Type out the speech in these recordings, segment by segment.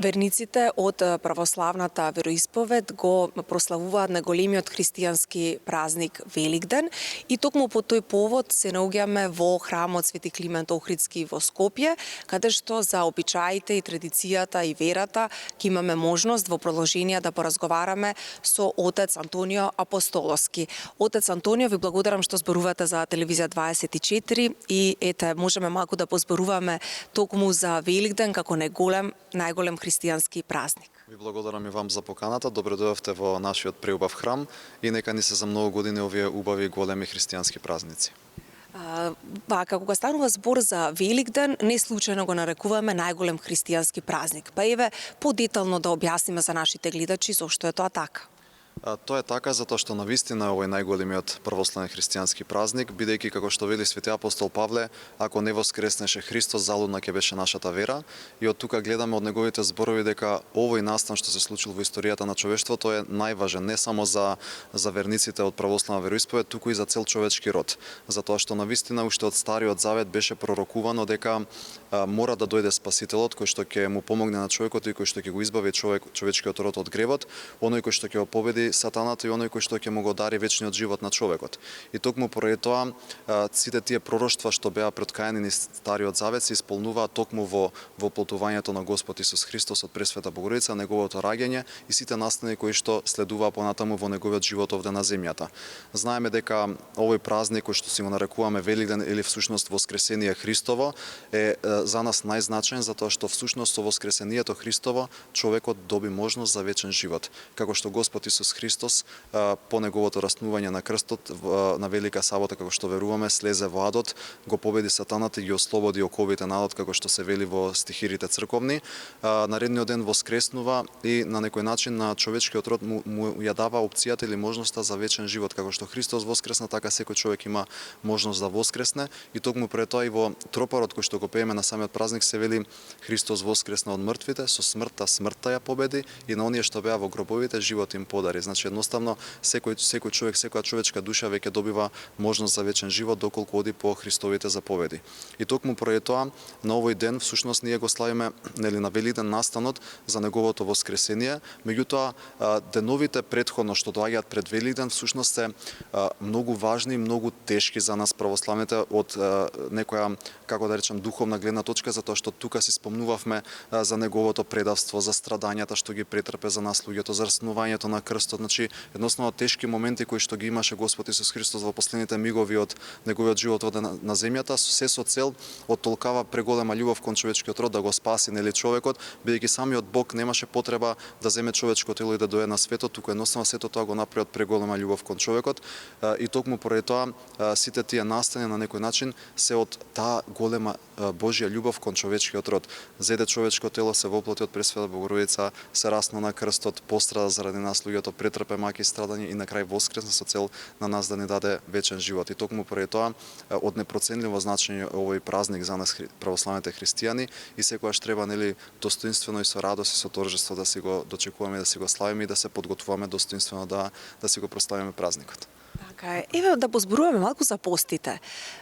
Верниците од православната вероисповед го прославуваат на големиот христијански празник Великден и токму по тој повод се наоѓаме во храмот Свети Климент Охридски во Скопје, каде што за обичаите и традицијата и верата ќе имаме можност во продолжение да поразговараме со отец Антонио Апостоловски. Отец Антонио, ви благодарам што зборувате за Телевизија 24 и ете, можеме малку да позборуваме токму за Великден како најголем христијански празник. Ви благодарам и вам за поканата. Добре дојдовте во нашиот преубав храм и нека ни се за многу години овие убави големи христијански празници. Кога станува збор за Великден, не случајно го нарекуваме најголем христијански празник. Па еве подетално да објасниме за нашите гледачи зошто е тоа така. Тоа е така затоа што навистина овој најголемиот православен христијански празник, бидејќи како што вели свети апостол Павле, ако не воскреснеше Христос, залудна ќе беше нашата вера, и од тука гледаме од неговите зборови дека овој настан што се случил во историјата на човештвото е најважен не само за верниците од православна вероисповед, туку и за цел човечки род, затоа што навистина уште од Стариот Завет беше пророкувано дека мора да дојде Спасителот кој што ќе му помогне на човекот и кој што ќе го избави човечкиот род од гревот, оној кој што ќе го победи сатаната и оној кој што ќе му го дари вечниот живот на човекот. И токму поради тоа сите тие пророштва што беа преткаени низ Стариот Завет се исполнуваат токму во воплотувањето на Господ Исус Христос од Пресвета Богородица, неговото раѓање и сите настани кои што следуваа понатаму во неговиот живот овде на земјата. Знаеме дека овој празник кој што си го нарекуваме Великден или всушност Воскресение Христово е за нас најзначаен затоа што всушност со Воскресението Христово човекот доби можност за вечен живот. Како што Господ Исус Христос по неговото раснување на крстот на Велика сабота, како што веруваме, слезе во адот, го победи сатаната и ги ослободи оковите на адот, како што се вели во стихирите црковни. Наредниот ден воскреснува и на некој начин на човечкиот род му ја дава опцијата или можноста за вечен живот. Како што Христос воскресна, така секој човек има можност да воскресне и токму пред тоа и во тропарот кој што го пееме на самиот празник се вели Христос воскресна од мртвите, со смртта ја победи и на оние што беа во гробовите живот им подари. Значи едноставно секој човек, секоја човечка душа веќе добива можност за вечен живот доколку оди по Христовите заповеди. И токму поради тоа на овој ден всушност ние го славиме на Великден настанот за неговото воскресение, меѓутоа деновите претходно што доаѓаат пред Великден всушност се многу важни, многу тешки за нас православните од некоја, како да речем, духовна гледна точка, затоа што тука си спомнувавме за неговото предавство, за страдањата што ги претрпе за нас луѓето, за раснувањето на крстот, значи едноставно тешки моменти кои што ги имаше Господ Исус Христос во последните мигови од неговиот живот овде на земјата, се со цел од толкава преголема љубов кон човечкиот род да го спаси човекот, бидејќи самиот Бог немаше потреба да земе човечко тело и да дојде на светот, туку едноставно сето тоа го направи од преголема љубов кон човекот и токму поради тоа сите тие настани на некој начин се од таа голема Божја љубов кон човечкиот род. Зеде човечко тело, се воплоти од Пресвета Богородица, се расна на крстот, пострада заради нас луѓето, претрпе маки страдања и на крај воскресна со цел на нас да ни даде вечен живот. И токму поради тоа од непроценливо значење овој празник за нас православните христијани и секогаш треба достоинствено и со радост и со торжество да си го дочекуваме, да си го славиме и да се подготвуваме достоинствено да си го прославиме празникот. Така е. Еве да позборуваме малку за постите.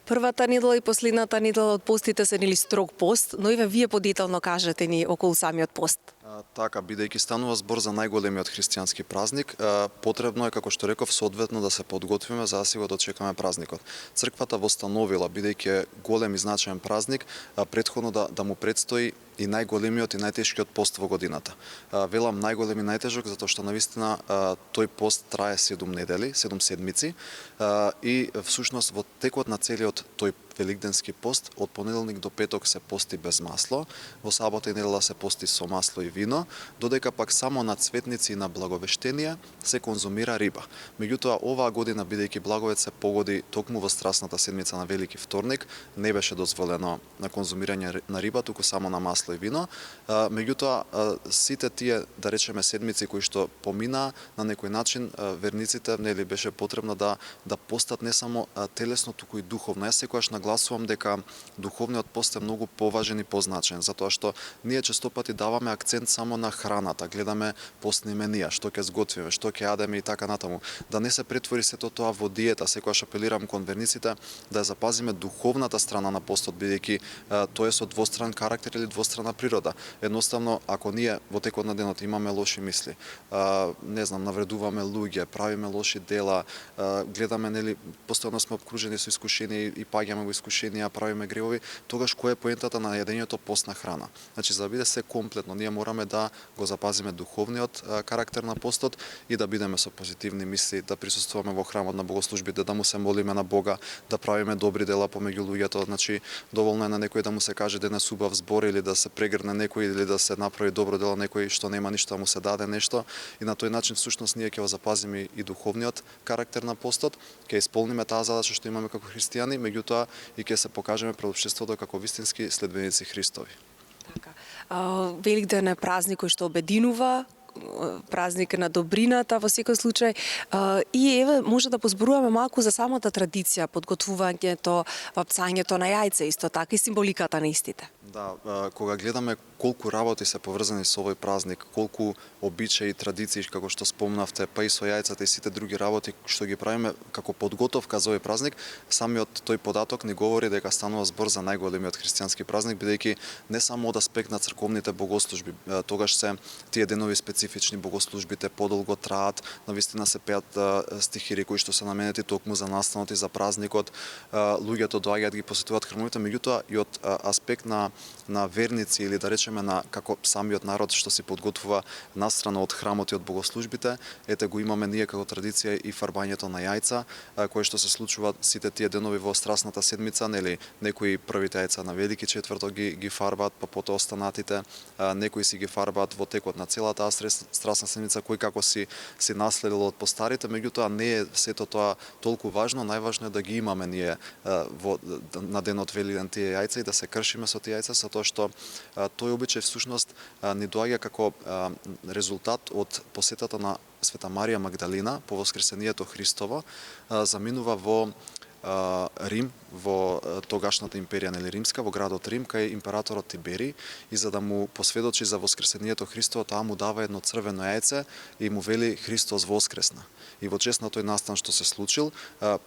Првата недела и последната недела од постите се строг пост, но еве вие подетално кажете ни околу самиот пост. Така, бидејќи станува збор за најголемиот христијански празник, потребно е, како што реков, соодветно да се подготвиме за да си го дочекаме празникот. Црквата востановила, бидејќи е голем и значаен празник, претходно да му предстои и најголемиот и најтешкиот пост во годината. Велам најголем и најтежок затоа што навистина тој пост трае 7 недели, 7 седмици и всушност во текот на целиот тој Великденски пост од понеделник до петок се пости без масло, во сабота и недела се пости со масло и вино, додека пак само на цветници и на благовештенија се конзумира риба. Меѓутоа оваа година бидејќи благовет се погоди токму во страсната седмица на Велики вторник, не беше дозволено на конзумирање на риба, туку само на масло и вино. Меѓутоа сите тие, да речеме, седмици кои што поминаа на некој начин верниците беше потребно да постат не само телесно, туку и духовно. Јас секогаш нагласувам дека духовниот пост е многу поважен и позначен, затоа што ние често пати даваме акцент само на храната, гледаме постни менија, што ќе сготвиме, што ќе јадеме и така натаму. Да не се претвори сето тоа во диета, секогаш апелирам кон верниците да ја запазиме духовната страна на постот, бидејќи тоа е со двостран карактер или двострана природа. Едноставно, ако ние во текот на денот имаме лоши мисли, не знам, навредуваме луѓе, правиме лоши дела, гледаме, нели, постојано сме обкружени со искушенија и паѓаме во искушенија, правиме гревови, тогаш која е поентата на јадењето постна храна? Значи, за да биде се комплетно, ние мораме да го запазиме духовниот карактер на постот и да бидеме со позитивни мисли, да присуствуваме во храмот на богослужбите, да му се молиме на Бога, да правиме добри дела помеѓу луѓето. Значи, доволно е на некој да му се каже денес убав збор или да се прегрне некој или да се направи добро дело некој што нема ништо, да му се даде нешто, и на тој начин всушност ние ќе го запазиме и духовниот карактер на постот, ќе исполниме таа задача што имаме како христијани, меѓутоа и ќе се покажеме пред општеството како вистински следбеници Христови. Така. Великден е празник кој што обединува, празник на добрината во секој случај. И еве може да позборуваме малку за самата традиција, подготвувањето, вапцањето на јајце, исто така и символиката на истите. Да, кога гледаме колку работи се поврзани со овој празник, колку обичаи и традиции, како што спомнавте, па и со јајцата и сите други работи што ги правиме како подготовка за овој празник, самиот тој податок ни говори дека станува збор за најголемиот христијански празник, бидејќи не само од аспект на црковните богослужби, тогаш се тие денови специфични, богослужбите подолго траат, навистина се пеат стихири кои што се наменети токму за настанот и за празникот, луѓето доаѓаат ги посетуваат храмовите, меѓутоа и од аспект на верници или да речеме на како самиот народ што се подготвува настрана од храмот и од богослужбите, ете го имаме ние како традиција и фарбањето на јајца, кое што се случува сите тие денови во Страсната седмица, нели, некои првите јајца на Велики четврток ги фарбаат, па потоа останатите, некои си ги фарбаат во текот на целата таа Страсна седмица, кој како си наследил од постарите, меѓутоа не е сето тоа толку важно, најважно е да ги имаме ние на денот Великден тие јајца и да се кршиме со тие јајца, затоа што тој обичај всушност ни доаѓа како резултат од посетата на Света Марија Магдалина по воскресението Христово, заминува во Рим, во тогашната империја, нели, римска, во градот Рим, кај императорот Тиберий, и за да му посведочи за воскресението Христово, таа му дава едно црвено јајце и му вели Христос воскресна. И во чест на тој настан што се случил,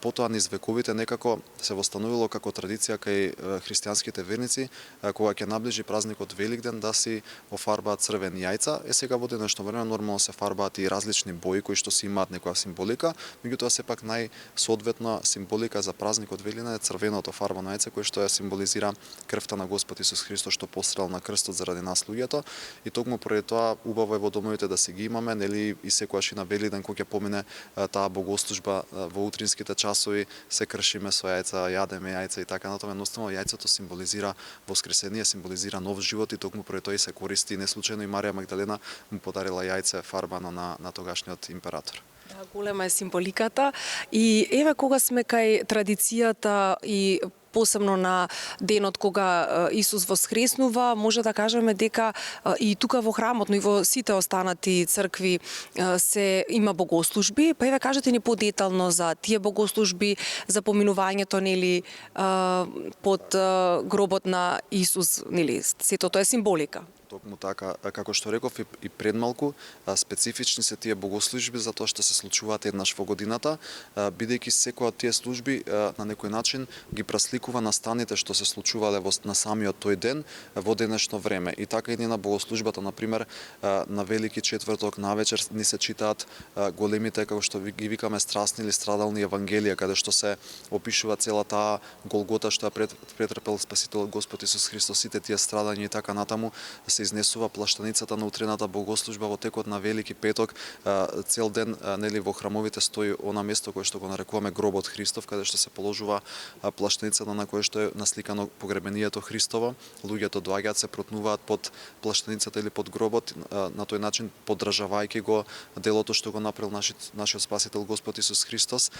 потоа низ вековите некако се востановило како традиција кај христијанските верници, кога ќе наближи празникот Великден, да си офарбаат црвени јајца. Сега во денешно време нормално се фарбаат и различни бои кои што си имаат некоја символика, меѓутоа сепак најсоодветна символика за празникот Великден е црвеното фарбано јајце кое што ја символизира крвта на Господ Исус Христос што пострел на крстот заради нас луѓето, и токму поради тоа убаво е во домовите да си ги имаме, нели, и секогаш и на Великден кога ќе помине таа богослужба во утринските часови се кршиме со јајца, јадеме јајца и така натаму. Едноставно јајцето символизира воскресение, символизира нов живот, и токму поради тоа и се користи, не случајно и Марија Магдалена му подарила јајце фарбано на тогашниот император. Да, голема е символиката. И еве кога сме кај традицијата и посебно на денот кога Исус воскреснува, може да кажеме дека и тука во храмот, но и во сите останати цркви се има богослужби. Па еве кажете ни подетално за тие богослужби, за поминувањето, нели, под гробот на Исус, нели, сето тоа е символика. Токму така, како што реков и предмалку, специфични се тие богослужби затоа што се случуваат еднаш во годината, бидејќи секоја од тие служби на некој начин ги пресликува настаните што се случувале на самиот тој ден во денешно време. И така и на богослужбата, например, на Велики четврток навечер ни се читаат големите, како што ги викаме, страсни или страдални евангелија, каде што се опишува цела таа голгота што ја претрпел Спасителот Господ Исус Христос, сите тие страдања и така натаму. Се изнесува плаштаницата на утрената богослужба во текот на Велики петок, цел ден, нели, во храмовите стои она место кое што го нарекуваме гробот Христов, каде што се положува плаштаницата на кое што е насликано погребението Христово. Луѓето доаѓаат, се протнуваат под плаштаницата или под гробот, на тој начин поддржавајќи го делото што го направил нашиот Спасител Господ Исус Христос.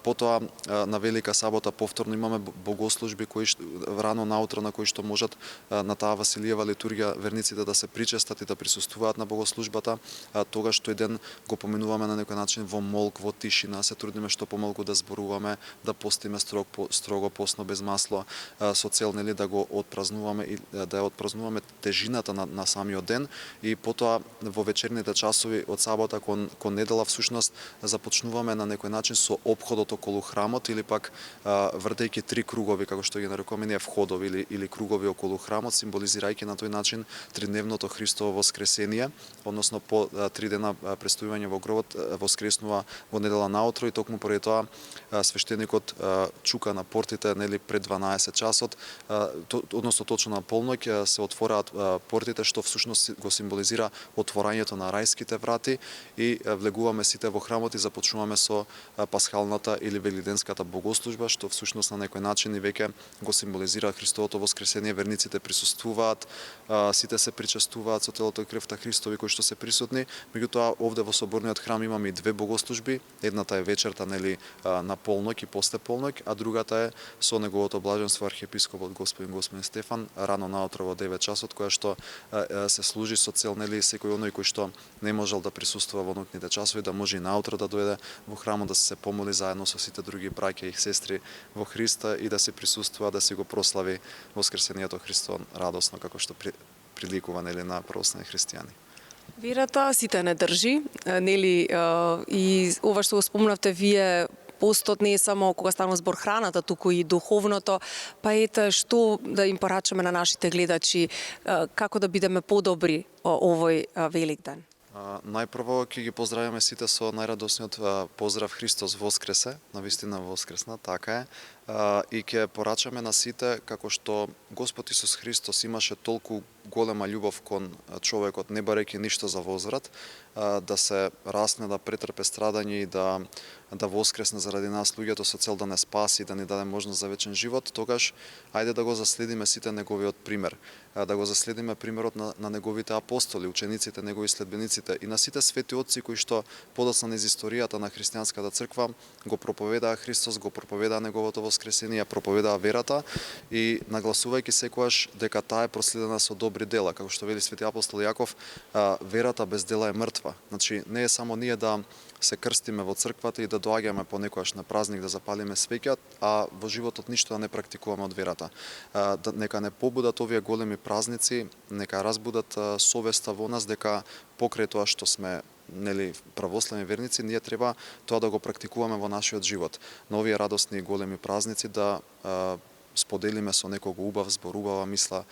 Потоа на Велика сабота повторно имаме богослужби кои рано наутро на кои што можат на таа Василиева литургија верниците да се причестат и да присуствуваат на богослужбата, тогаш тој ден го поминуваме на некој начин во молк, во тишина, се трудиме што помалку да зборуваме, да постиме строго постно без масло, со цел нели да го отпразнуваме и да ја отпразнуваме тежината на самиот ден, и потоа во вечерните часови од сабота кон недела всушност започнуваме на некој начин со опходот околу храмот, или пак вртејќи три кругови, како што ги нарекуваме ние входови или кругови околу храмот, символизирајќи на тој начин тридневното Христово воскресение, односно по 3 дена престојување во гробот воскреснува во недела наутро, и токму поради тоа свештеникот чука на портите нели пред 12 часот, односно точно на полноќ се отвораат портите, што всушност го символизира отворањето на рајските врати, и влегуваме сите во храмот и започнуваме со пасхалната или велигденската богослужба, што всушност на некој начин и веќе го символизира Христовото воскресение. Верниците присуствуваат, сите се причестуваат со телото и крвта Христови кои што се присутни. Меѓутоа овде во соборниот храм имаме и две богослужби. Едната е вечерта нели на полноќ и после полноќ, а другата е со неговото блаженство архиепископот господин Стефан рано наутро во 9 часот, која што се служи со цел нели секој оној кој што не можел да присуствува во ноќните часови да може и наутро да дојде во храмот, да се помоли заедно со сите други браќа и сестри во Христа и да се присуствува, да се го прослави воскресението Христово радосно, како што приликува нели на православни христијани. Верата сите не држи, нели, и ова што го спомнавте вие, постот не е само кога станува збор храната, туку и духовното, па ете што да им порачаме на нашите гледачи, како да бидеме подобри овој Великден? Најпрво ќе ги поздравиме сите со најрадосниот поздрав Христос воскресе, навистина воскресна, така е. И ќе порачаме на сите како што Господ Исус Христос имаше толку голема љубов кон човекот, не барејќи ништо за возврат, да се расне, да претрпе страдање и да воскресне заради нас луѓето со цел да не спаси, да ни даде можност за вечен живот, тогаш ајде да го заследиме сите неговиот пример, да го заследиме примерот на неговите апостоли, учениците, негови следбениците и на сите свети отци кои што подоцна низ историјата на христијанската црква го проповедаа Христос, го проповедаа неговото воскресение, проповедаа верата и нагласувајќи секогаш дека таа е проследена со добри дела, како што вели свети апостол Јаков, верата без дела е мртва. Значи не е само ние да се крстиме во црквата и да доаѓаме понекогаш на празник да запалиме свеќа, а во животот ништо да не практикуваме од верата. Нека не побудат овие големи празници, нека разбудат совеста во нас дека покрај тоа што сме нели православни верници, ние треба тоа да го практикуваме во нашиот живот. На овие радосни и големи празници да споделиме со некого убав збор, убава мисла,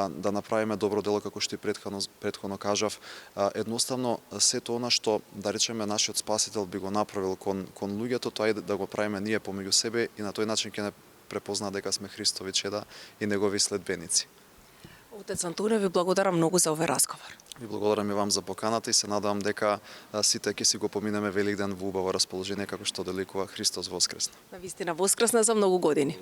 да направиме добро дело како што и претходно кажав. Едноставно сето она што да речеме нашиот Спасител би го направил кон луѓето, тоа е да го правиме ние помеѓу себе и на тој начин ќе не препозна дека сме Христови чеда и негови следбеници. Отец Антоне, ви благодарам многу за овој разговор. Ви благодарам и вам за поканата и се надевам дека сите ќе си го поминеме Великден во убаво расположение како што доликува Христос воскресна. Навистина воскресна за многу години.